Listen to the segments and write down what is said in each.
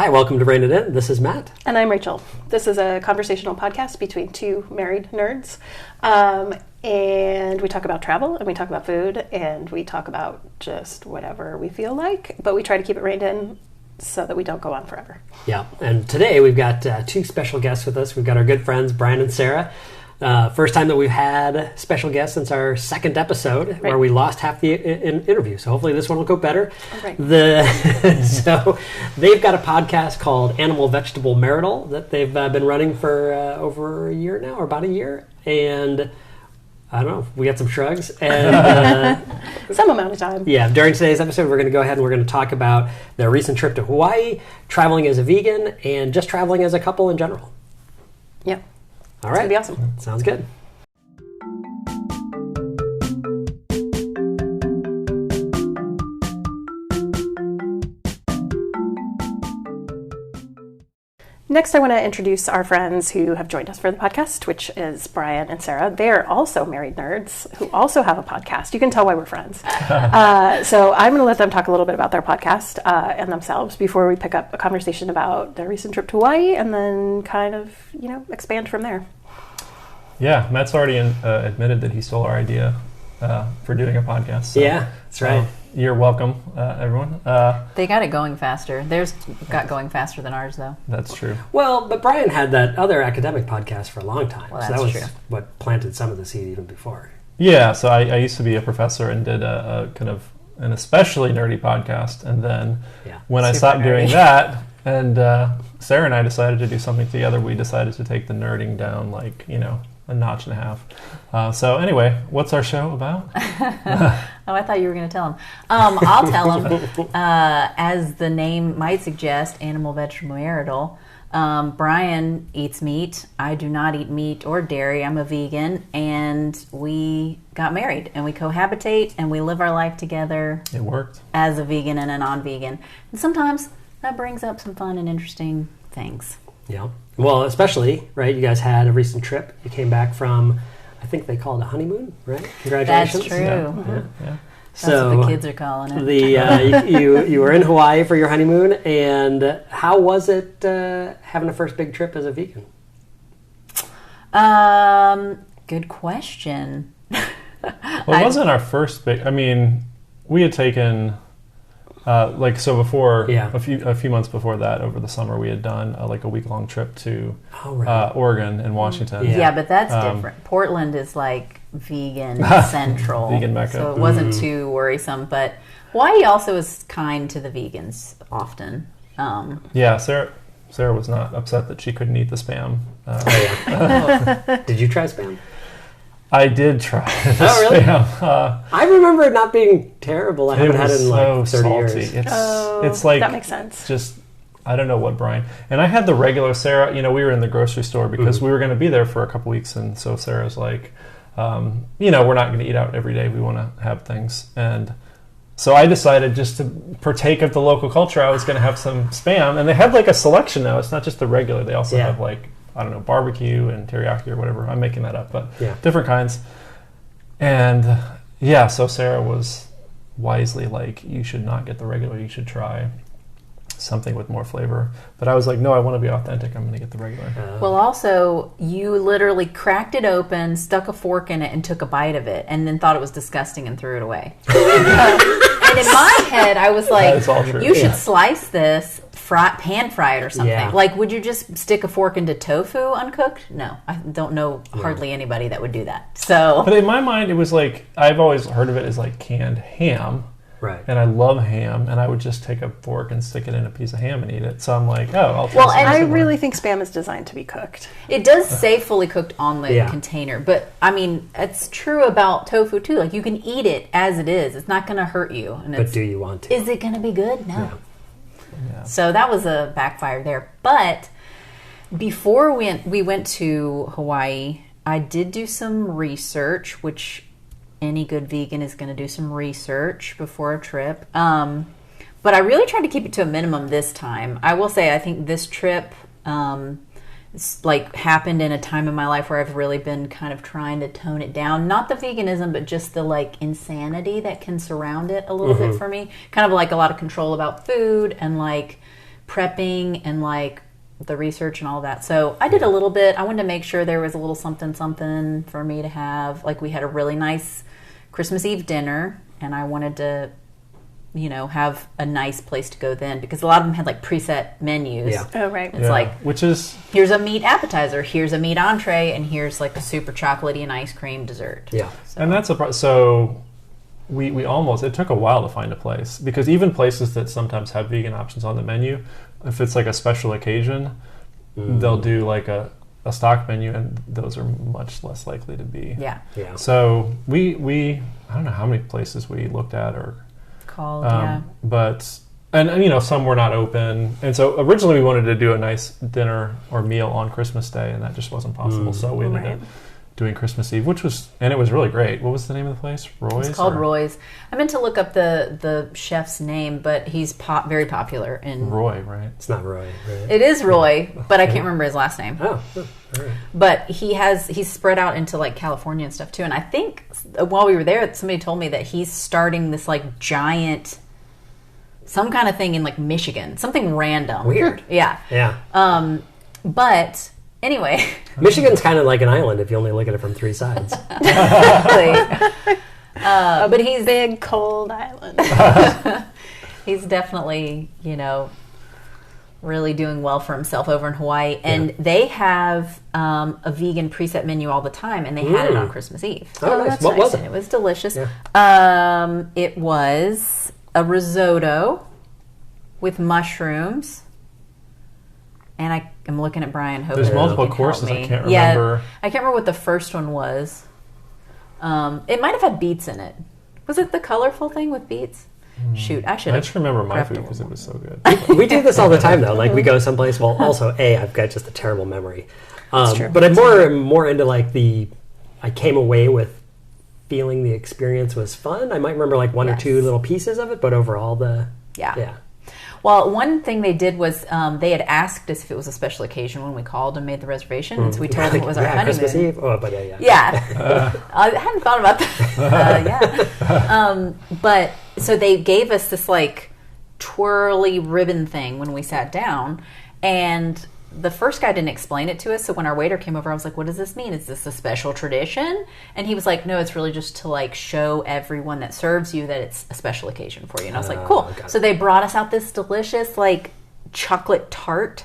Hi, welcome to Rein It In. This is Matt. And I'm Rachel. This is a conversational podcast between two married nerds. And we talk about travel, and we talk about food, and we talk about just whatever we feel like. But we try to keep it reined in so that we don't go on forever. Yeah, and today we've got two special guests with us. We've got our good friends, Brian and Sarah. First time that we've had special guests since our second episode, where we lost half the interview. So hopefully this one will go better. Right. So they've got a podcast called Animal Vegetable Marital that they've been running for over a year now, or about a year. And I don't know, we got some shrugs. And some amount of time. Yeah, during today's episode, we're going to go ahead and we're going to talk about their recent trip to Hawaii, traveling as a vegan, and just traveling as a couple in general. Yep. All right. It's going to be awesome. Sounds good. Next, I want to introduce our friends who have joined us for the podcast, which is Brian and Sarah. They're also married nerds who also have a podcast. You can tell why we're friends. So I'm going to let them talk a little bit about their podcast and themselves before we pick up a conversation about their recent trip to Hawaii and then kind of, expand from there. Yeah, Matt's already admitted that he stole our idea for doing a podcast. So, yeah, that's right. You're welcome, everyone. They got it going faster. Theirs got going faster than ours, though. That's true. Well, but Brian had that other academic podcast for a long time. Well, so that's that was true. what planted some of the seed even before. Yeah, so I used to be a professor and did a kind of an especially nerdy podcast. And then when I stopped doing that, and Sarah and I decided to do something together, we decided to take the nerding down a notch and a half. So anyway, what's our show about? Oh, I thought you were going to tell them. I'll tell them. As the name might suggest, Animal Vegetable Marital. Brian eats meat. I do not eat meat or dairy. I'm a vegan. And we got married. And we cohabitate. And we live our life together. It worked. As a vegan and a non-vegan. And sometimes that brings up some fun and interesting things. Yeah. Well, especially, right, you guys had a recent trip. You came back from, I think they call it a honeymoon, right? Congratulations. That's true. Yeah. That's what the kids are calling it. You were in Hawaii for your honeymoon, and how was it having a first big trip as a vegan? Good question. Well, it wasn't our first big. I mean, we had taken before a few months before that, over the summer, we had done a week-long trip to Oregon and Washington. Yeah, but that's different. Portland is like vegan central, vegan mecca. So it wasn't too worrisome. But Hawaii also is kind to the vegans often. Yeah, Sarah was not upset that she couldn't eat the Spam. Did you try Spam? I did try the really? Spam. I remember it not being terrible. I haven't had it in so 30 salty. years. It's like, that makes sense. Just, I don't know what, Brian. And I had the regular Sarah, we were in the grocery store because we were going to be there for a couple weeks. And so Sarah's like, we're not going to eat out every day. We want to have things. And so I decided just to partake of the local culture, I was going to have some Spam. And they have a selection now. It's not just the regular. They also have I don't know, barbecue and teriyaki or whatever. I'm making that up, but different kinds. And so Sarah was wisely like, you should not get the regular. You should try something with more flavor. But I was like, no, I want to be authentic. I'm going to get the regular. Well, also, you literally cracked it open, stuck a fork in it, and took a bite of it, and then thought it was disgusting and threw it away. And in my head, I was like, you should slice this, pan fry it or something. Yeah. Would you just stick a fork into tofu uncooked? No, I don't know hardly anybody that would do that. So, but in my mind, it was I've always heard of it as canned ham. Right. And I love ham, and I would just take a fork and stick it in a piece of ham and eat it. So I'm like, I'll try Well, and I really think Spam is designed to be cooked. It does say fully cooked on the container, but I mean, it's true about tofu too. You can eat it as it is. It's not going to hurt you. And but do you want to? Is it going to be good? No. Yeah. So that was a backfire there. But before we went to Hawaii, I did do some research, which any good vegan is going to do some research before a trip. But I really tried to keep it to a minimum this time. I will say I think this trip happened in a time in my life where I've really been kind of trying to tone it down. Not the veganism, but just the insanity that can surround it a little bit for me. Kind of a lot of control about food and prepping and like the research and all that. So I did a little bit. I wanted to make sure there was a little something for me to have. Like we had a really nice Christmas Eve dinner, and I wanted to, have a nice place to go then, because a lot of them had like preset menus. Yeah. Oh, right. It's like, which is, here's a meat appetizer, here's a meat entree, and here's like a super chocolatey and ice cream dessert. Yeah. So. And that's so we almost, it took a while to find a place, because even places that sometimes have vegan options on the menu, if it's like a special occasion, they'll do like a stock menu, and those are much less likely to be. Yeah. So we I don't know how many places we looked at or called, but and some were not open, and so originally we wanted to do a nice dinner or meal on Christmas Day, and that just wasn't possible. So we ended up doing Christmas Eve, it was really great. What was the name of the place? Roy's? It's called Roy's. I meant to look up the chef's name, but he's very popular in Roy, right? It's not Roy, right? It is Roy, but I can't remember his last name. Oh, all right. But he's spread out into like California and stuff too. And I think while we were there, somebody told me that he's starting this like giant, some kind of thing in like Michigan, something random. Weird. Yeah. But anyway, Michigan's kind of like an island if you only look at it from three sides. But he's big cold island. He's definitely, really doing well for himself over in Hawaii. And they have a vegan preset menu all the time, and they had it on Christmas Eve. Oh, nice. What was it? It was delicious. Yeah. It was a risotto with mushrooms. And I'm looking at Brian. Hoping There's multiple he can courses. help me. I can't remember. Yeah, I can't remember what the first one was. It might have had beets in it. Was it the colorful thing with beets? Shoot, I should have. I just remember my prepped food it. because it was so good. We do this all the time, though. Like, we go someplace. Well, also, I've got just a terrible memory. That's true. But I'm more into, like, I came away with feeling the experience was fun. I might remember, like, one or two little pieces of it, but overall, yeah. Well, one thing they did was they had asked us if it was a special occasion when we called and made the reservation, and so we told them it was our honeymoon. Christmas Eve? Oh, but yeah. Yeah. I hadn't thought about that. But so they gave us this like twirly ribbon thing when we sat down, and the first guy didn't explain it to us. So when our waiter came over, I was like, what does this mean? Is this a special tradition? And he was like, no, it's really just to like show everyone that serves you that it's a special occasion for you. And I was like, cool. So they brought us out this delicious like chocolate tart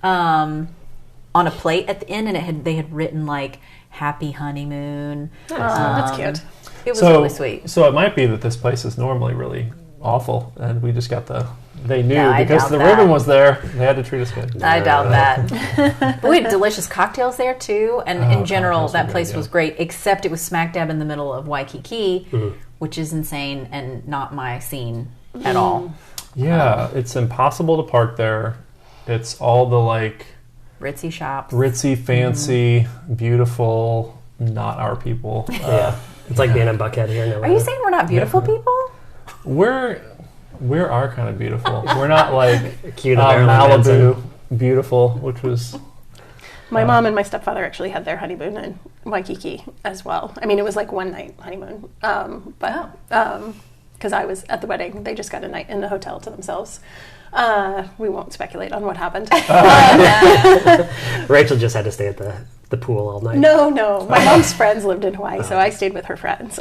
on a plate at the end, and they had written like happy honeymoon. That's cute. It was really sweet. So it might be that this place is normally really awful, and we just got they knew No, I because doubt the that. ribbon was there. They had to treat us good. I doubt that. But we had delicious cocktails there too, and in general, cocktails that were place good, was great. Except it was smack dab in the middle of Waikiki, which is insane and not my scene at all. Yeah, it's impossible to park there. It's all the like Ritzy shops, ritzy, fancy, beautiful, not our people. It's like being in Buckhead here. Are you saying we're not beautiful people? We are kind of beautiful. We're not like Cute Malibu beautiful, which was... My mom and my stepfather actually had their honeymoon in Waikiki as well. I mean, it was like one night honeymoon. But because I was at the wedding, they just got a night in the hotel to themselves. We won't speculate on what happened. Rachel just had to stay at the pool all night. No. My mom's friends lived in Hawaii, so I stayed with her friends.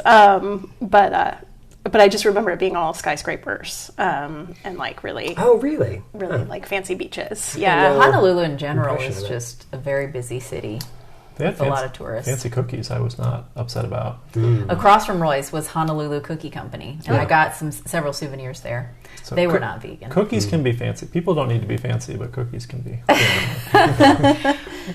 But I just remember it being all skyscrapers and like really... Oh, really? Really like fancy beaches. Yeah, Yeah. Honolulu in general Impression is of it. just a very busy city. They had A lot of tourists. Fancy cookies I was not upset about. Across from Roy's was Honolulu Cookie Company, and I got several souvenirs there. So they were not vegan. Cookies can be fancy. People don't need to be fancy, but cookies can be.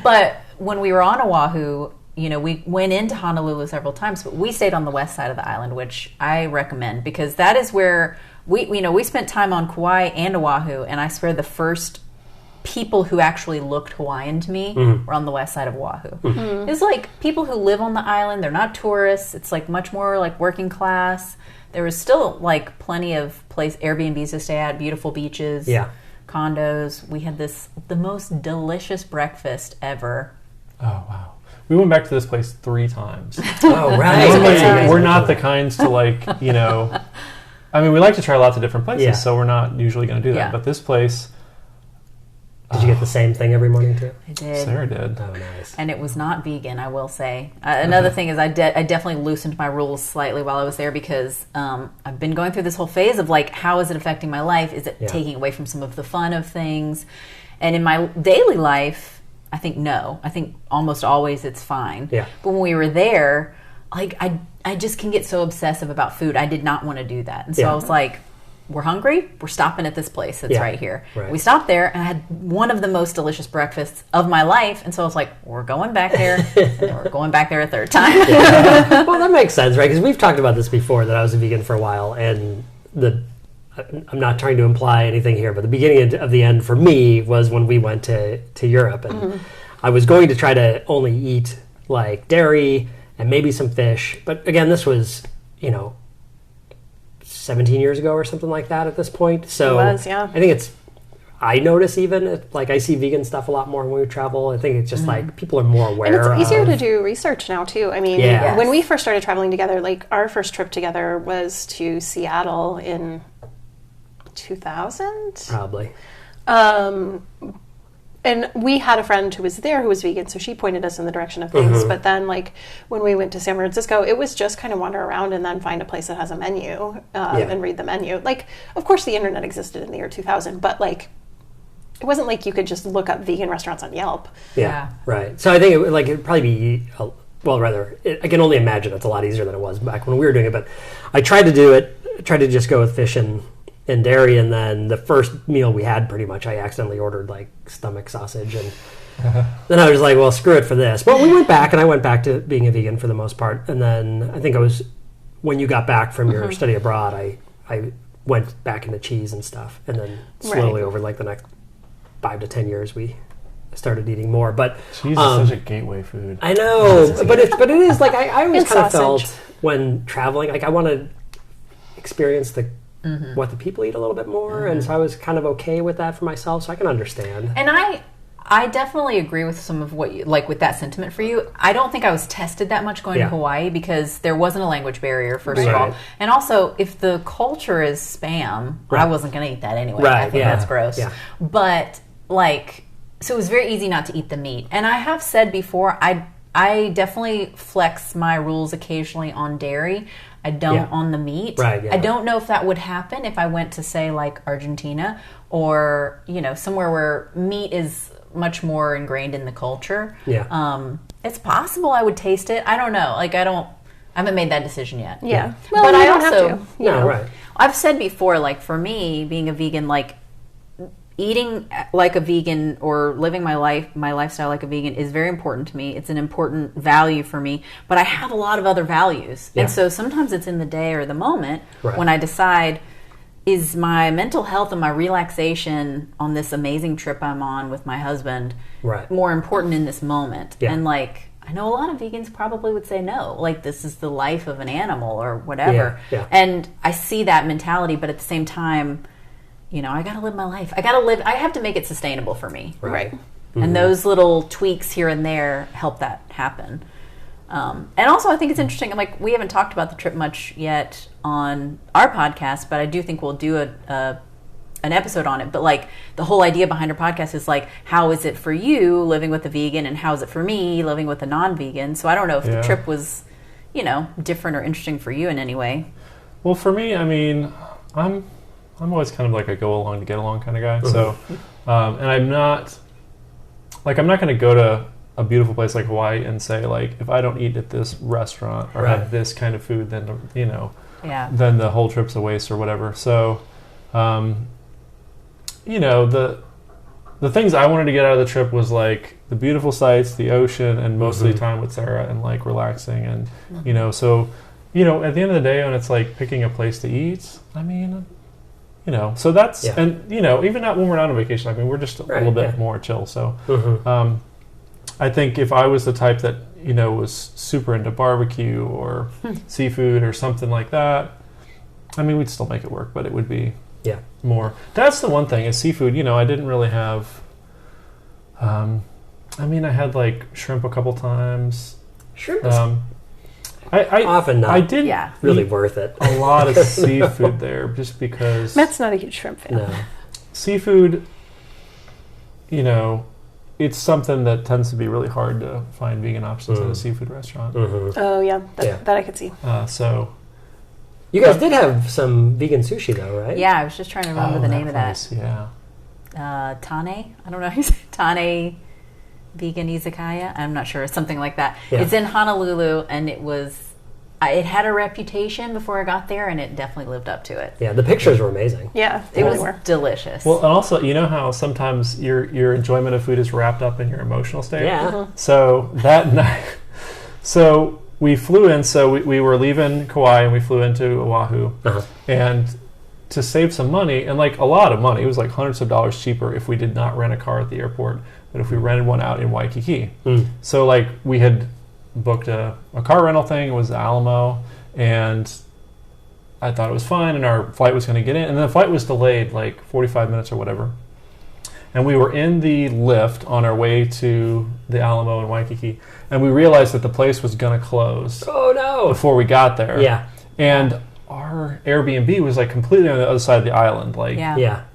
But when we were on Oahu, we went into Honolulu several times, but we stayed on the west side of the island, which I recommend because that is where we spent time on Kauai and Oahu, and I swear the first people who actually looked Hawaiian to me were on the west side of Oahu. It's like people who live on the island, they're not tourists. It's like much more like working class. There was still like plenty of Airbnbs to stay at, beautiful beaches, condos. We had the most delicious breakfast ever. Oh, wow. We went back to this place 3 times. Oh, right. Normally, we're not the kinds to like, I mean, we like to try lots of different places, so we're not usually going to do that. Yeah. But this place, Did you get the same thing every morning too? I did. Sarah did. Oh, nice. And it was not vegan, I will say. Another thing is I definitely loosened my rules slightly while I was there because I've been going through this whole phase of like, how is it affecting my life? Is it taking away from some of the fun of things? And in my daily life, I think no. I think almost always it's fine. Yeah. But when we were there, like I just can get so obsessive about food. I did not want to do that. And so I was like, we're hungry, we're stopping at this place that's right here. Right. We stopped there and I had one of the most delicious breakfasts of my life. And so I was like, we're going back there and then we're going back there a third time. Well, that makes sense, right? Because we've talked about this before, that I was a vegan for a while, and I'm not trying to imply anything here, but the beginning of the end for me was when we went to Europe, and I was going to try to only eat like dairy and maybe some fish. But again, this was, 17 years ago or something like that at this point. So it was, yeah. I think I notice even, like I see vegan stuff a lot more when we travel. I think it's just like people are more aware of. And it's easier to do research now too. I mean, when we first started traveling together, like our first trip together was to Seattle in 2000? Probably. And we had a friend who was there who was vegan, so she pointed us in the direction of things. But then, like, when we went to San Francisco, it was just kind of wander around and then find a place that has a menu and read the menu. Like, of course, the internet existed in the year 2000, but, like, it wasn't like you could just look up vegan restaurants on Yelp. Yeah. Right. So I think it'd probably be, I can only imagine it's a lot easier than it was back when we were doing it. But I tried to do it, tried to just go with fish and dairy, and then the first meal we had, pretty much, I accidentally ordered like stomach sausage, and then I was like, well, screw it for this. But we went back, and I went back to being a vegan for the most part. And then I think when you got back from your study abroad, I went back into cheese and stuff, and then slowly over like the next 5 to 10 years, we started eating more. But cheese is such a gateway food. I know, but it is like I always kind of felt when traveling, like I want to experience what the people eat a little bit more, and so I was kind of okay with that for myself, so I can understand. And I definitely agree with some of what you, like with that sentiment for you. I don't think I was tested that much going to Hawaii because there wasn't a language barrier, first of all. And also, if the culture is Spam, I wasn't going to eat that anyway. I think that's gross. Yeah. But, like, so it was very easy not to eat the meat. And I have said before, I definitely flex my rules occasionally on dairy. I don't on the meat. Right, I don't know if that would happen if I went to, say, like Argentina or, somewhere where meat is much more ingrained in the culture. Yeah. It's possible I would taste it. I don't know. Like, I haven't made that decision yet. Yeah. Well, but I also, have to. Right. I've said before, like, for me, being a vegan, like, eating like a vegan or living my lifestyle like a vegan is very important to me. It's an important value for me, but I have a lot of other values. And so sometimes it's in the day or the moment when I decide, is my mental health and my relaxation on this amazing trip I'm on with my husband more important in this moment? And like, I know a lot of vegans probably would say no, like this is the life of an animal or whatever. And I see that mentality, but at the same time, I got to live my life. I have to make it sustainable for me. Right. And those little tweaks here and there help that happen. And also, I think it's interesting. Like, we haven't talked about the trip much yet on our podcast, but I do think we'll do an episode on it. But, like, the whole idea behind our podcast is, like, how is it for you living with a vegan, and how is it for me living with a non-vegan? So I don't know if the trip was, different or interesting for you in any way. Well, for me, I mean, I'm always kind of like a go along to get along kind of guy. So, and I'm not going to go to a beautiful place like Hawaii and say, like, if I don't eat at this restaurant or have this kind of food, then, then the whole trip's a waste or whatever. So, the things I wanted to get out of the trip was like the beautiful sights, the ocean, and mostly time with Sarah and like relaxing. And, so, at the end of the day, when it's like picking a place to eat, I mean, so that's, and, even not when we're not on vacation, I mean, we're just a little bit more chill. So, I think if I was the type that, was super into barbecue or seafood or something like that, I mean, we'd still make it work, but it would be more. That's the one thing is seafood, I didn't really have, I had like shrimp a couple times. Shrimp is I often not I did really worth it. A lot of seafood there just because Matt's not a huge shrimp fan. No. Seafood, it's something that tends to be really hard to find vegan options at a seafood restaurant. Oh, yeah. That I could see. So... You guys did have some vegan sushi, though, right? Yeah, I was just trying to remember the name of that. Yeah. Tane? I don't know how you say it. Tane Vegan Izakaya? I'm not sure. Something like that. Yeah. It's in Honolulu, and it had a reputation before I got there, and it definitely lived up to it. Yeah, the pictures were amazing. Yeah, it was delicious. Well, and also, you know how sometimes your enjoyment of food is wrapped up in your emotional state? Yeah. So that night... So... We flew in, so we were leaving Kauai and we flew into Oahu. And to save some money, and like a lot of money, it was like hundreds of dollars cheaper if we did not rent a car at the airport, but if we rented one out in Waikiki. So like we had booked a car rental thing, it was the Alamo, and I thought it was fine, and our flight was going to get in, and the flight was delayed like 45 minutes or whatever. And we were in the lift on our way to the Alamo in Waikiki, and we realized that the place was going to close. Oh, no. Before we got there. Yeah. And our Airbnb was like completely on the other side of the island, like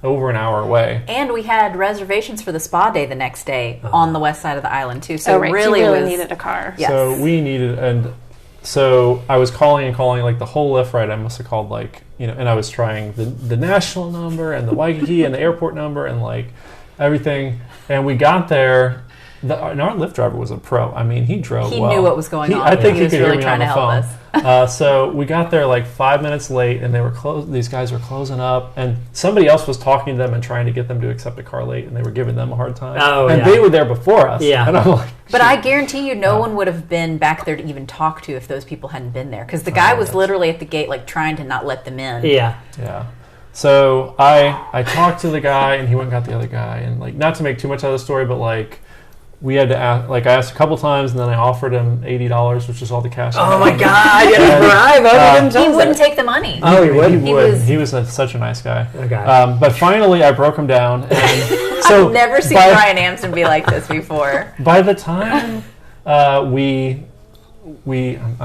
over an hour away. And we had reservations for the spa day the next day on the west side of the island, too. So really needed a car. Yes. So we needed, and so I was calling, like the whole lift ride, I must have called like, and I was trying the national number and the Waikiki and the airport number and like everything. And we got there. And our Lyft driver was a pro. I mean, he drove well. He knew what was going on. I think he was could really hear me trying on the to help phone. us. So we got there like 5 minutes late, and they were these guys were closing up, and somebody else was talking to them and trying to get them to accept a car late, and they were giving them a hard time. And they were there before us. Yeah. And I'm like, but I guarantee you, no one would have been back there to even talk to if those people hadn't been there, because the guy was literally at the gate, like trying to not let them in. Yeah. Yeah. So I talked to the guy, and he went and got the other guy, and like not to make too much out of the story, but like. We had to ask, like I asked a couple times, and then I offered him $80, which is all the cash. Oh my God! You had to bribe. He wouldn't take the money. Oh, he would. He was such a nice guy. Okay. But finally, I broke him down. And so I've never seen Brian Amson be like this before. By the time I'm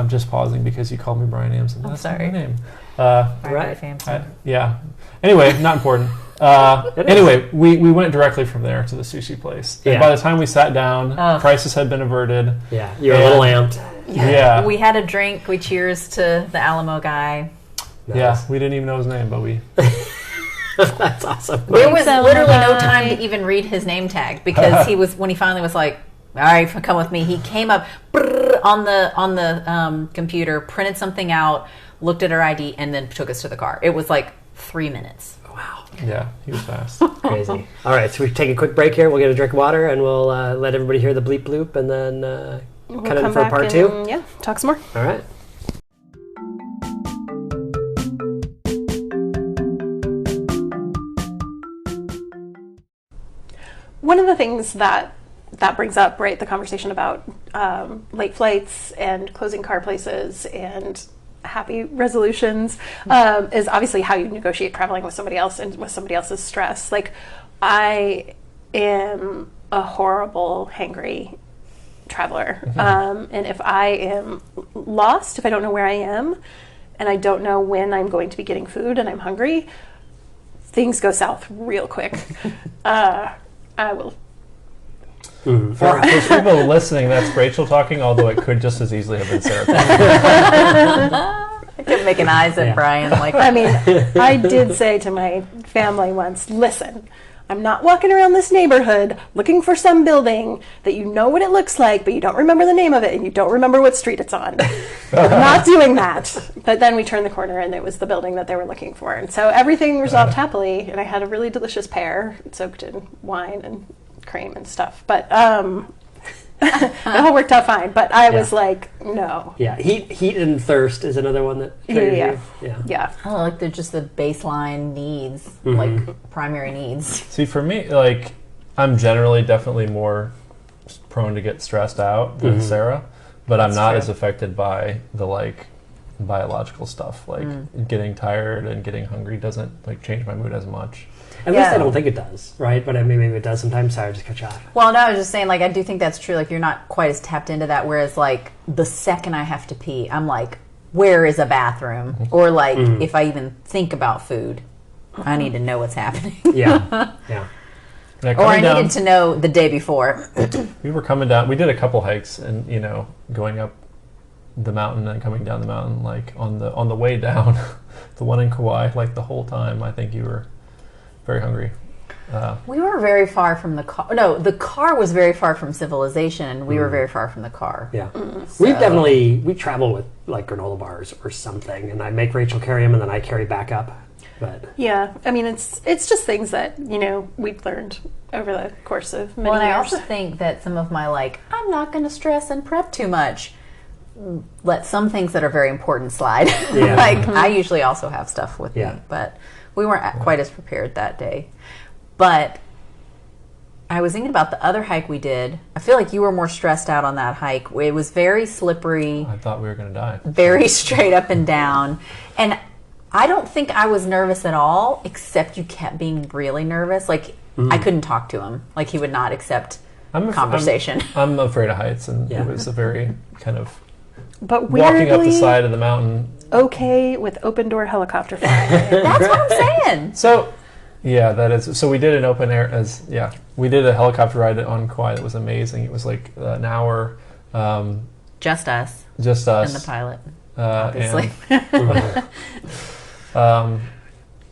just pausing because you called me Brian Amson. That's sorry. Not my name. Right. Amson. Yeah. Anyway, not important. Anyway, we went directly from there to the sushi place. And by the time we sat down, prices had been averted. Yeah, you were a little amped. Yeah. We had a drink. We cheers to the Alamo guy. Nice. Yeah, we didn't even know his name, but we... That's awesome. There was literally no time to even read his name tag because when he finally was like, all right, come with me, he came up on the computer, printed something out, looked at our ID, and then took us to the car. It was like 3 minutes. Wow. Yeah, he was fast. Crazy. All right, so we take a quick break here. We'll get a drink of water, and we'll let everybody hear the bleep bloop, and then cut in for part 2. Yeah, talk some more. All right. One of the things that brings up, right, the conversation about late flights and closing car places and happy resolutions is obviously how you negotiate traveling with somebody else and with somebody else's stress. Like, I am a horrible hangry traveler. And if I am lost, if I don't know where I am, and I don't know when I'm going to be getting food and I'm hungry, things go south real quick. I will. For people listening, that's Rachel talking, although it could just as easily have been Sarah talking. I kept making eyes at Brian. Like, I mean, I did say to my family once, listen, I'm not walking around this neighborhood looking for some building that you know what it looks like, but you don't remember the name of it and you don't remember what street it's on. I'm not doing that. But then we turned the corner and it was the building that they were looking for. And so everything resolved happily, and I had a really delicious pear soaked in wine and cream and stuff. But it all worked out fine. But I was like, no. Yeah, heat and thirst is another one that triggers you. Yeah. Oh, like they're just the baseline needs, like primary needs. See, for me, like, I'm generally definitely more prone to get stressed out than Sarah, but I'm not as affected by the like biological stuff. Like getting tired and getting hungry doesn't like change my mood as much. At least I don't think it does, right? But I mean, maybe it does sometimes. Sorry, just cut you off. Well, no, I was just saying, like, I do think that's true. Like, you're not quite as tapped into that. Whereas, like, the second I have to pee, I'm like, where is a bathroom? Or, like, if I even think about food, I need to know what's happening. Yeah. Yeah, Or I down, needed to know the day before. We were coming down. We did a couple hikes, and going up the mountain and coming down the mountain. Like on the way down, the one in Kauai, like the whole time, I think you were very hungry. We were very far from the car. No, the car was very far from civilization, and we were very far from the car. Yeah. We travel with like granola bars or something, and I make Rachel carry them, and then I carry back up. But yeah, I mean, it's just things that we've learned over the course of many and years. I also think that some of my I'm not going to stress and prep too much. Let some things that are very important slide. Yeah. I usually also have stuff with me, but we weren't quite as prepared that day. But I was thinking about the other hike we did. I feel like you were more stressed out on that hike. It was very slippery. I thought we were going to die. Very straight up and down. And I don't think I was nervous at all, except you kept being really nervous. I couldn't talk to him. He would not accept conversation. I'm afraid of heights, and it was a very kind of but walking up the side of the mountain. Okay, with open door helicopter flying. That's what I'm saying. So, yeah, that is. So we did an open air we did a helicopter ride on Kauai that was amazing. It was like an hour. Just us. Just us. And the pilot, obviously. And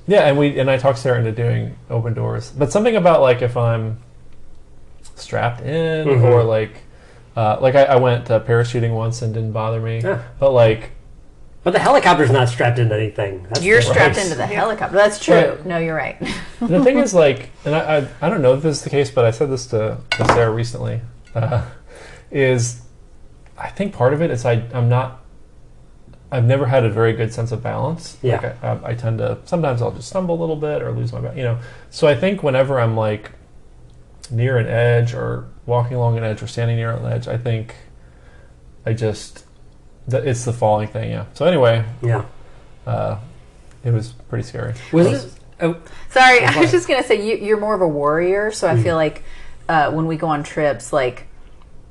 and I talked Sarah into doing open doors, but something about if I'm strapped in or I went parachuting once and didn't bother me, but the helicopter's not strapped into anything. You're strapped into the helicopter. That's true. Right. No, you're right. The thing is, and I don't know if this is the case, but I said this to Sarah recently, is I think part of it is I've never had a very good sense of balance. Yeah. I tend to, sometimes I'll just stumble a little bit or lose my balance, So I think whenever I'm near an edge or walking along an edge or standing near an edge, I think it's the falling thing, yeah. So anyway, it was pretty scary. Sorry, I was just going to say, you're more of a warrior, so I feel like when we go on trips,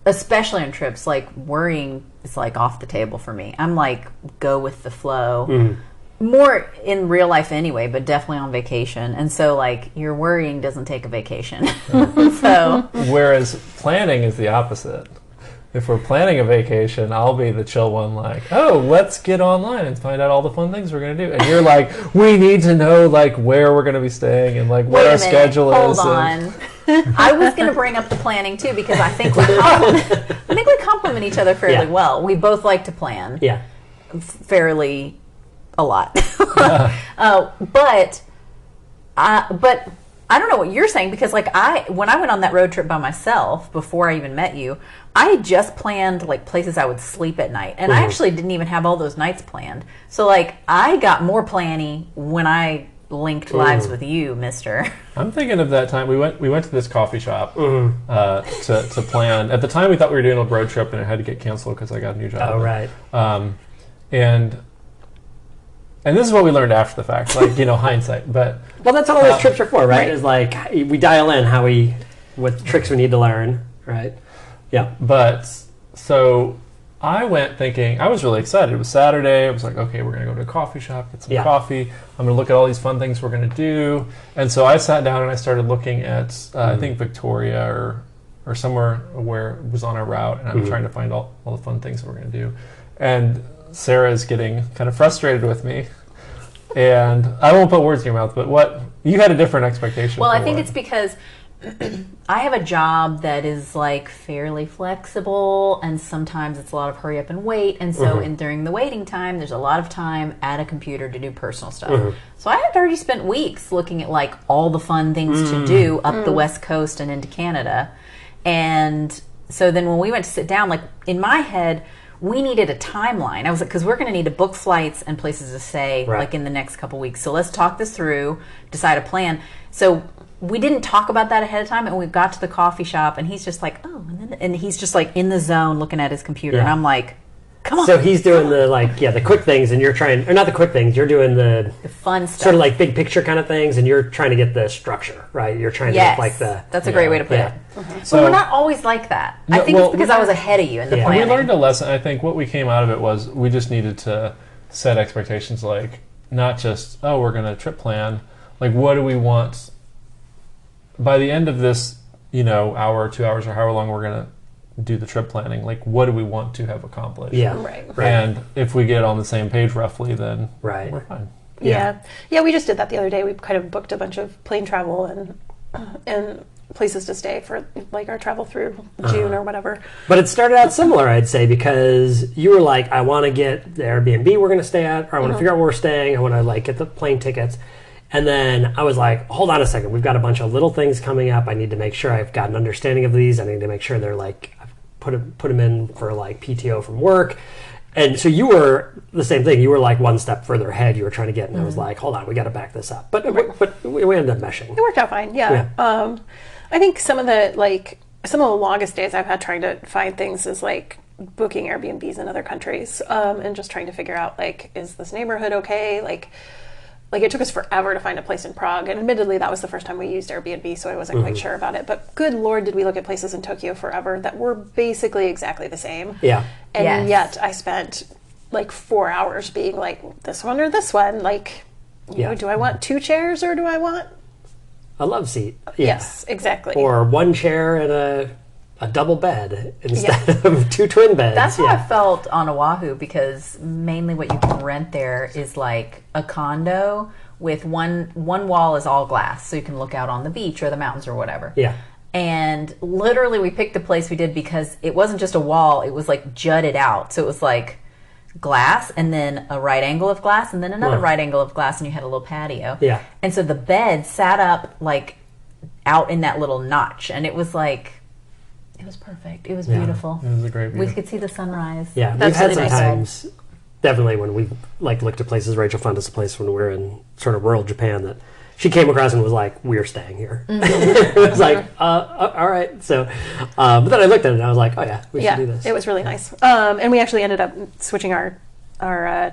especially on trips, worrying is off the table for me. I'm go with the flow. More in real life anyway, but definitely on vacation. And so your worrying doesn't take a vacation. So whereas planning is the opposite. If we're planning a vacation, I'll be the chill one let's get online and find out all the fun things we're going to do. And you're we need to know where we're going to be staying and what our schedule is. Hold on. I was going to bring up the planning too, because I think we complement each other fairly well. We both like to plan. Yeah. Fairly a lot. But I don't know what you're saying, because when I went on that road trip by myself before I even met you, I had just planned places I would sleep at night, and I actually didn't even have all those nights planned. So I got more planning when I linked lives with you, mister. I'm thinking of that time we went to this coffee shop to plan. At the time we thought we were doing a road trip and it had to get canceled because I got a new job. Oh, right. And this is what we learned after the fact, hindsight. But that's what all those trips are for, right? Is we dial in what tricks we need to learn, right? Yeah. But so I went thinking, I was really excited. It was Saturday. I was okay, we're going to go to a coffee shop, get some coffee. I'm going to look at all these fun things we're going to do. And so I sat down and I started looking at, I think Victoria or somewhere where it was on our route. And I'm trying to find all the fun things that we're going to do. And Sarah's getting kind of frustrated with me. And I won't put words in your mouth, but you had a different expectation. Well, I think it's because I have a job that is fairly flexible, and sometimes it's a lot of hurry up and wait. And so during the waiting time, there's a lot of time at a computer to do personal stuff. So I had already spent weeks looking at all the fun things to do up the West Coast and into Canada. And so then when we went to sit down, in my head, we needed a timeline. I was because we're going to need to book flights and places to stay in the next couple weeks. So let's talk this through, decide a plan. So we didn't talk about that ahead of time, and we got to the coffee shop, and he's just and he's just in the zone looking at his computer, and I'm come on. So he's doing the quick things, and you're trying, or not the quick things, you're doing the fun stuff, sort of big picture kind of things, and you're trying to get the structure, right? You're trying to get that's a great way to put it. So but we're not always like that. I think it's because I was ahead of you in the planning. We learned a lesson. I think what we came out of it was we just needed to set expectations, not just, we're going to trip plan. What do we want by the end of this, hour or 2 hours or however long we're going to do the trip planning, like what do we want to have accomplished? Yeah. Right. And if we get on the same page roughly, then Right. we're fine. Yeah. We just did that the other day. We kind of booked a bunch of plane travel and places to stay for like our travel through June or whatever. But it started out similar, I'd say, because you were like, I want to get the Airbnb we're going to stay at, or I want to figure out where we're staying, I want to like get the plane tickets. And then I was like, hold on a second, we've got a bunch of little things coming up. I need to make sure I've got an understanding of these. I need to make sure they're like, I've put them in for like PTO from work. And so you were the same thing. You were like one step further ahead. You were trying to get, and I was like, hold on, we got to back this up. But we ended up meshing. It worked out fine. Yeah. I think some of the longest days I've had trying to find things is like booking Airbnbs in other countries, and just trying to figure out like, is this neighborhood okay? Like it took us forever to find a place in Prague, and admittedly that was the first time we used Airbnb, so I wasn't quite sure about it. But good Lord, did we look at places in Tokyo forever that were basically exactly the same. Yeah. And yet I spent like 4 hours being like, this one or this one, like, you know, do I want 2 chairs or do I want a love seat? Yes, exactly. Or 1 chair and a double bed instead of 2 twin beds. That's how I felt on Oahu, because mainly what you can rent there is like a condo with one wall is all glass, so you can look out on the beach or the mountains or whatever. Yeah. And literally we picked the place we did because it wasn't just a wall, it was like jutted out. So it was like glass and then a right angle of glass and then another right angle of glass, and you had a little patio. Yeah. And so the bed sat up like out in that little notch, and it was like, it was perfect. It was beautiful. It was a great view. We could see the sunrise. Yeah, That's we've had really some nice. times, definitely when we like looked at places. Rachel found us a place when we were in sort of rural Japan that she came across and was like, "We're staying here." It was like, all right. So, but then I looked at it and I was like, "Oh yeah, we should do this." It was really nice. And we actually ended up switching our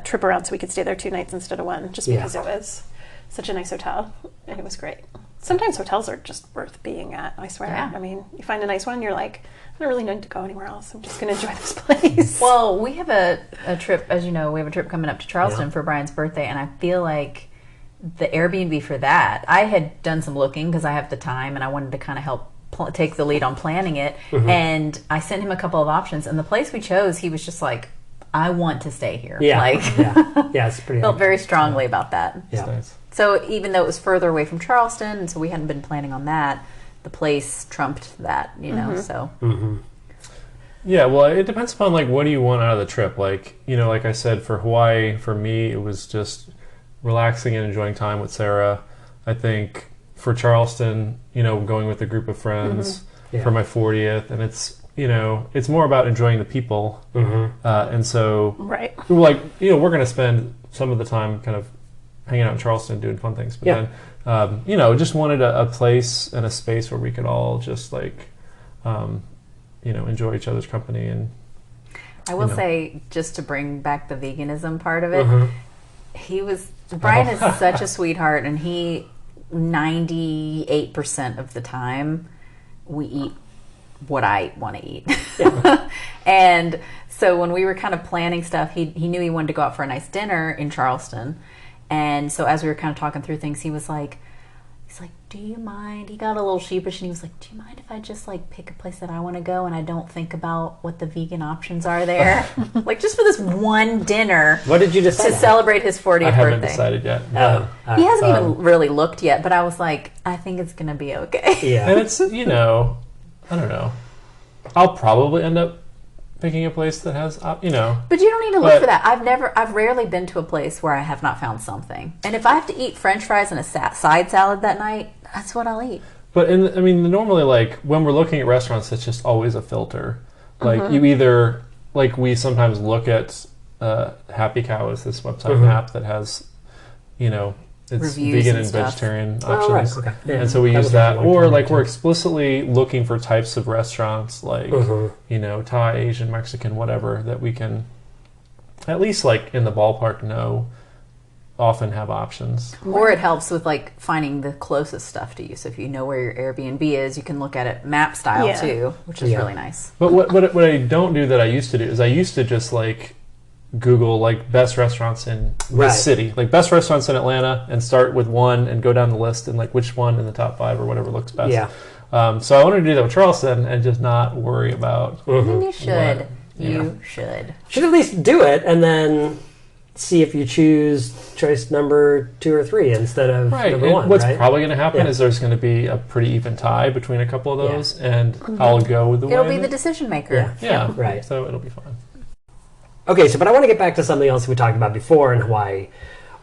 trip around so we could stay there 2 nights instead of 1, just because it was such a nice hotel and it was great. Sometimes hotels are just worth being at, I swear. Yeah. I mean, you find a nice one, you're like, I don't really need to go anywhere else. I'm just going to enjoy this place. Well, we have a trip, as you know, we have a trip coming up to Charleston for Brian's birthday, and I feel like the Airbnb for that, I had done some looking because I have the time and I wanted to kind of help take the lead on planning it. And I sent him a couple of options, and the place we chose, he was just like, I want to stay here. Yeah, Like, yeah, it's pretty. felt very strongly about that. Yeah. Nice. So even though it was further away from Charleston, and so we hadn't been planning on that, the place trumped that, you know, so. Yeah, well, it depends upon, like, what do you want out of the trip? Like, you know, like I said, for Hawaii, for me, it was just relaxing and enjoying time with Sarah. I think for Charleston, you know, going with a group of friends for my 40th, and it's, you know, it's more about enjoying the people. And so, we were like, you know, we're going to spend some of the time kind of hanging out in Charleston doing fun things. But then, you know, just wanted a place and a space where we could all just, like, you know, enjoy each other's company. And I will say, just to bring back the veganism part of it, Brian is such a sweetheart, and 98% of the time we eat what I want to eat. And so when we were kind of planning stuff, he knew he wanted to go out for a nice dinner in Charleston. And so as we were kind of talking through things, he's like, do you mind? He got a little sheepish and he was like, do you mind if I just like pick a place that I want to go and I don't think about what the vegan options are there? Like, just for this one dinner. What did you decide? To celebrate his 40th I haven't birthday. decided yet. He hasn't even really looked yet, but I was like, I think it's going to be okay. Yeah. And it's, you know, I don't know. I'll probably end up picking a place that has, you know. But you don't need to look for that. I've rarely been to a place where I have not found something. And if I have to eat French fries and a side salad that night, that's what I'll eat. But I mean, normally, like, when we're looking at restaurants, it's just always a filter. Like, you either, like, we sometimes look at Happy Cow is this website app that has, you know, it's reviews vegan and and stuff. vegetarian Oh, right. options. Okay. Yeah. And so we That use was that. a long Or, time like, ago. we're explicitly looking for types of restaurants, like, you know, Thai, Asian, Mexican, whatever, that we can at least, like, in the ballpark know often have options. Or it helps with like finding the closest stuff to you. So if you know where your Airbnb is, you can look at it map style too, which is really nice. But what I don't do that I used to do is I used to just like Google like best restaurants in the city, like best restaurants in Atlanta, and start with one and go down the list and like which one in the top 5 or whatever looks best. Yeah. So I wanted to do that with Charleston and just not worry about. You should. You should. Should at least do it and then see if you choose choice number 2 or 3 instead of number 1. What's probably going to happen is there's going to be a pretty even tie between a couple of those, and I'll go with the It'll one. be the decision maker. Yeah. Right. So it'll be fun. Okay, but I want to get back to something else we talked about before in Hawaii.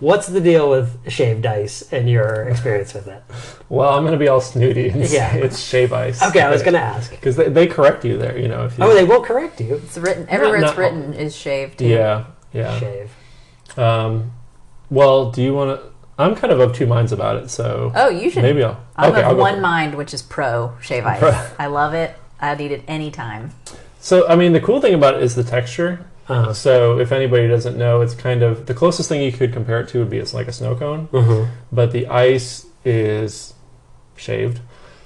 What's the deal with shaved ice and your experience with it? Well, I'm going to be all snooty and say it's shave ice. Okay, I was going to ask. Because they correct you there, if you... Oh, they will correct you. It's written, everywhere it's written is shaved, too. Yeah. Shave. Well, do you want to... I'm kind of 2 minds about it, so... Oh, you should... Maybe I'll... I'm of 1 mind, which is pro shave ice. I love it. I'd eat it anytime. So, I mean, the cool thing about it is the texture. So if anybody doesn't know, it's kind of the closest thing you could compare it to would be it's like a snow cone, but the ice is shaved.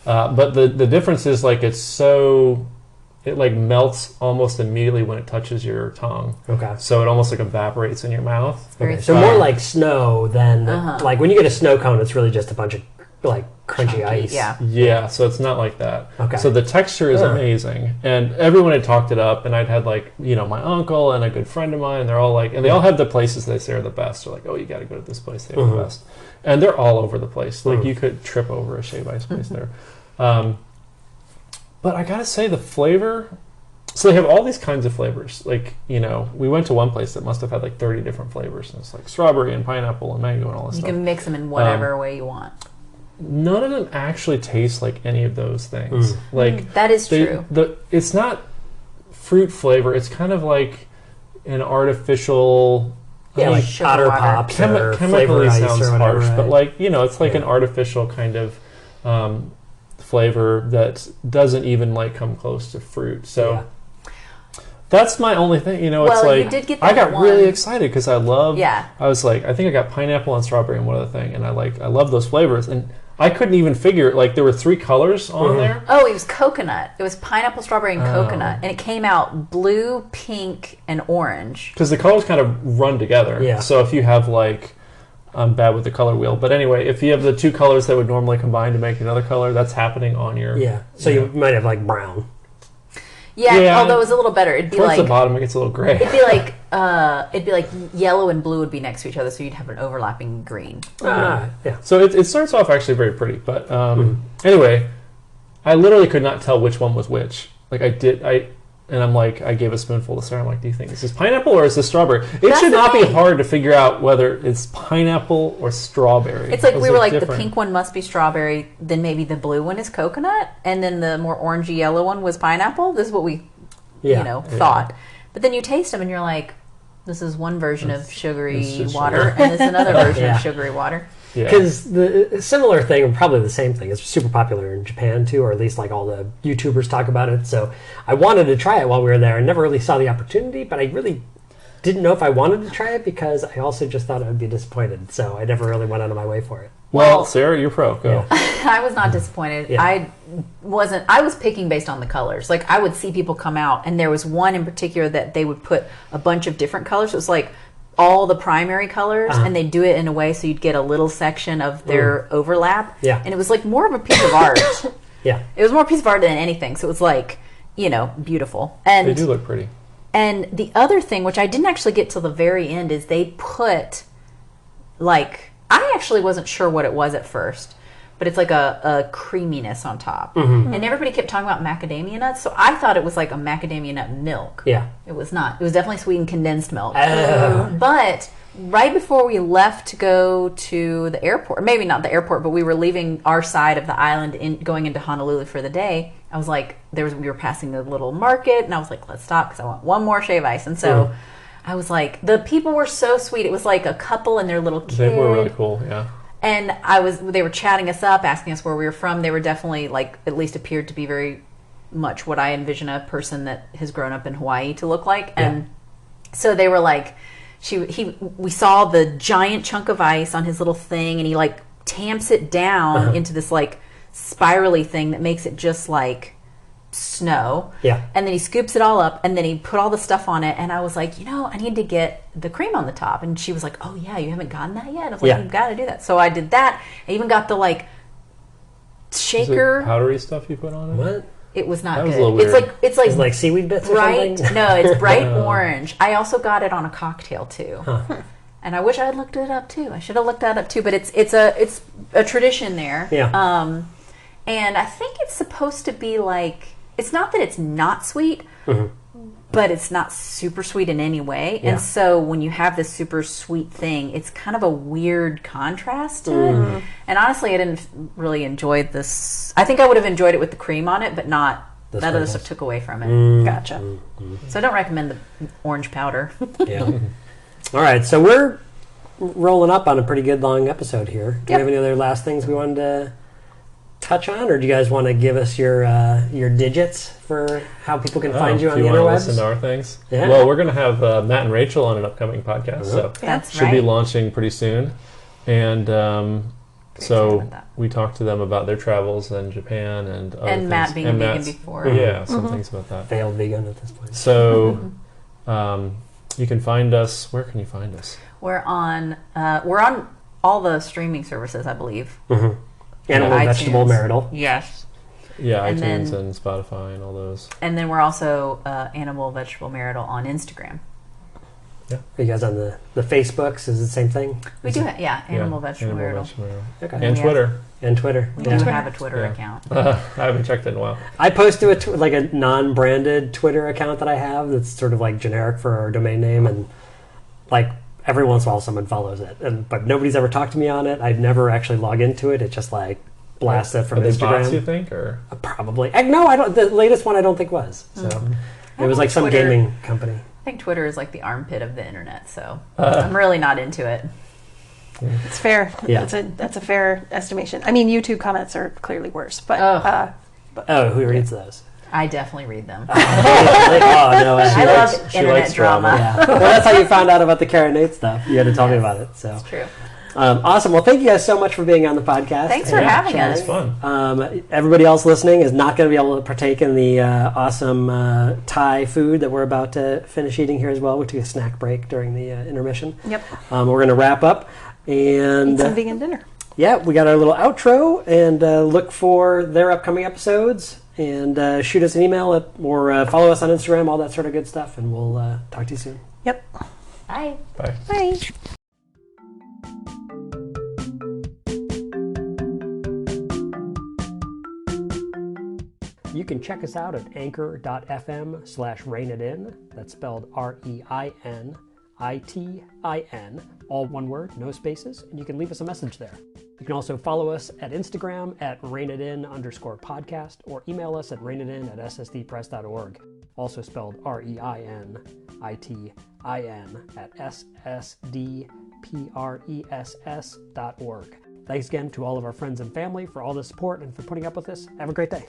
But the difference is like it like melts almost immediately when it touches your tongue. Okay. So it almost like evaporates in your mouth. Okay. So more like snow than like when you get a snow cone, it's really just a bunch of like crunchy ice. Yeah. So it's not like that. Okay. So the texture is amazing, and everyone had talked it up, and I'd had like my uncle and a good friend of mine. They're all like, and they all have the places they say are the best. They're like, oh, you got to go to this place. They have the best, and they're all over the place. Like you could trip over a shave ice place there. But I gotta say the flavor. So they have all these kinds of flavors. Like we went to one place that must have had like 30 different flavors, and it's like strawberry and pineapple and mango and all this stuff. You can mix them in whatever way you want. None of them actually taste like any of those things. Like that is true. It's not fruit flavor. It's kind of like an artificial. Like Otter Pops or chemically ice sounds or whatever, harsh, but like it's like an artificial kind of flavor that doesn't even like come close to fruit. So. That's my only thing, it's like you did get I got one. really excited because I love. Yeah. I was like, I think I got pineapple and strawberry and one other thing, and I love those flavors, and I couldn't even figure like there were 3 colors on there. Oh, it was coconut. It was pineapple, strawberry, and coconut, and it came out blue, pink, and orange. Because the colors kind of run together. Yeah. So if you have like, I'm bad with the color wheel, but anyway, if you have the 2 colors that would normally combine to make another color, that's happening on your. Yeah. So you might have like brown. Yeah, although it was a little better. It'd be towards like the bottom, it gets a little gray. It'd be like yellow and blue would be next to each other, so you'd have an overlapping green. Yeah. So it starts off actually very pretty, but anyway, I literally could not tell which one was which. Like and I'm like, I gave a spoonful to Sarah. I'm like, do you think this is pineapple or is this strawberry? It should not be hard to figure out whether it's pineapple or strawberry. It's like we were like, different. The pink one must be strawberry, then maybe the blue one is coconut, and then the more orangey yellow one was pineapple. This is what we, thought. But then you taste them and you're like, this is one version of sugary water, and this is another version of sugary water. Because the similar thing, or probably the same thing, is super popular in Japan too, or at least like all the YouTubers talk about it. So I wanted to try it while we were there. I never really saw the opportunity, but I really didn't know if I wanted to try it because I also just thought I would be disappointed. So I never really went out of my way for it. Well, Sarah, you're pro. Go. I was not disappointed. Yeah. I was picking based on the colors. Like I would see people come out, and there was one in particular that they would put a bunch of different colors. It was like all the primary colors, and they do it in a way so you'd get a little section of their overlap. Yeah. And it was like more of a piece of art. Yeah. It was more a piece of art than anything. So it was like, beautiful. And they do look pretty. And the other thing, which I didn't actually get till the very end, is they put like, I actually wasn't sure what it was at first, but it's like a creaminess on top. Mm-hmm. And everybody kept talking about macadamia nuts, so I thought it was like a macadamia nut milk. Yeah. It was not. It was definitely sweetened condensed milk. But right before we left to go to the airport, maybe not the airport, but we were leaving our side of the island going into Honolulu for the day, I was like, we were passing the little market, and I was like, let's stop because I want one more shave ice. And so I was like, the people were so sweet. It was like a couple and their little kid. They were really cool, yeah. And they were chatting us up, asking us where we were from. They were definitely like, at least appeared to be very much what I envision a person that has grown up in Hawaii to look like. And so they were like, we saw the giant chunk of ice on his little thing, and he like tamps it down into this like spirally thing that makes it just like snow. Yeah. And then he scoops it all up, and then he put all the stuff on it. And I was like, I need to get the cream on the top. And she was like, oh yeah, you haven't gotten that yet? I was like, you've got to do that. So I did that. I even got the like shaker. Is it powdery stuff you put on it? What? It was not That was good. a little weird. It's like seaweed bits or bright. something? No, it's bright orange. I also got it on a cocktail too. Huh. And I wish I had looked it up too. I should have looked that up too. But it's a tradition there. Yeah. And I think it's supposed to be like, it's not that it's not sweet, but it's not super sweet in any way. Yeah. And so when you have this super sweet thing, it's kind of a weird contrast to it. And honestly, I didn't really enjoy this. I think I would have enjoyed it with the cream on it, but not that other stuff took away from it. Gotcha. So I don't recommend the orange powder. Yeah. All right, so we're rolling up on a pretty good long episode here. Do we have any other last things we wanted to touch on, or do you guys want to give us your digits for how people can find you on the interwebs? interwebs? Listen to our things. Yeah. Well, we're going to have Matt and Rachel on an upcoming podcast, so That's should right. be launching pretty soon. And so we talked to them about their travels in Japan and other And things. Matt being and vegan Matt's- before. Yeah, some things about that. Failed vegan at this point. So you can find us. Where can you find us? We're on all the streaming services, I believe. Animal, iTunes. Vegetable, Marital. Yes. Yeah, And iTunes then- and Spotify and all those. And then we're also Animal, Vegetable, Marital on Instagram. Are you guys on the Facebooks? Is it the same thing? We do have, Animal, Vegetable, Animal, Marital. Vegetable, Marital. Okay. And Yeah. Twitter. And Twitter. We Yeah. do have a Twitter Yeah. account. I haven't checked it in a while. I post to a non-branded Twitter account that I have that's sort of like generic for our domain name, and like every once in a while someone follows it, but nobody's ever talked to me on it. I'd never actually log into it. It just like blasts it from Are they Instagram. bots, you think, or Probably. No, I don't. The latest one I don't think was. So it was like some Twitter. gaming company. I think Twitter is like the armpit of the internet, so I'm really not into it. It's fair. Yeah. That's a fair estimation. I mean, YouTube comments are clearly worse, but Oh, who reads those? I definitely read them. Oh no! I love she internet likes drama. drama. Yeah. Well, that's how you found out about the Karen Nate stuff. You had to tell me about it. So True. awesome. Well, thank you guys so much for being on the podcast. Thanks for and having chatting. us. it's fun. Everybody else listening is not going to be able to partake in the awesome Thai food that we're about to finish eating here as well. We took a snack break during the intermission. Yep. We're going to wrap up. And Eat some vegan dinner. yeah, we got our little outro, and look for their upcoming episodes, and shoot us an email or follow us on Instagram, all that sort of good stuff, and we'll talk to you soon. Yep. Bye. Bye. Bye. You can check us out at anchor.fm/rainitin. That's spelled REINITIN, all one word, no spaces, and you can leave us a message there. You can also follow us at Instagram at rainitin_podcast or email us at rainitin@ssdpress.org, also spelled REINITIN at ssdpress.org. Thanks again to all of our friends and family for all the support and for putting up with this. Have a great day.